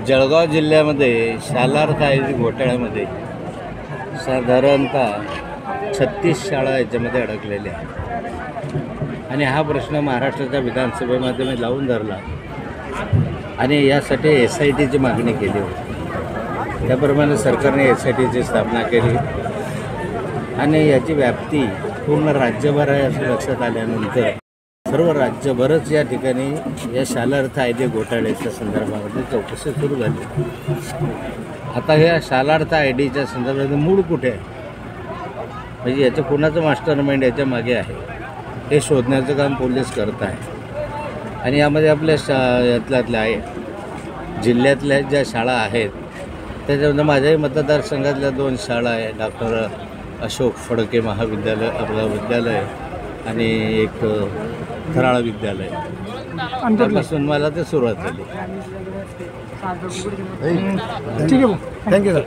जळगाव जिल्ह्यामध्ये शालार्थ आयोजित घोटाळ्यामध्ये साधारणतः 36 शाळा याच्यामध्ये अडकलेल्या आहेत आणि हा प्रश्न महाराष्ट्राच्या विधानसभेमध्ये मी लावून धरला आणि यासाठी SITची मागणी केली होती। त्याप्रमाणे सरकारने SITची स्थापना केली आणि याची व्याप्ती पूर्ण राज्यभर आहे असं लक्षात आल्यानंतर सर्व राज्यभरच या ठिकाणी या शालार्थ आयोजित घोटाळ्याच्या संदर्भामध्ये चौकशी सुरू झाली। आता या शालार्थ IDच्या संदर्भात मूळ कुठे आहे, म्हणजे याचं कोणाचं मास्टर माइंड याच्या मागे आहे हे शोधण्याचं काम पोलीस करत आहे। आणि यामध्ये आपल्या यातल्या आहे जिल्ह्यातल्या ज्या शाळा आहेत त्याच्यामध्ये माझ्याही मतदारसंघातल्या 2 शाळा आहे, डॉक्टर अशोक फडके महाविद्यालय आपलं विद्यालय आणि एक थराळ विद्यालय, त्यापासून मला ते सुरुवात झाली। ठीक आहे, थँक्यू सर।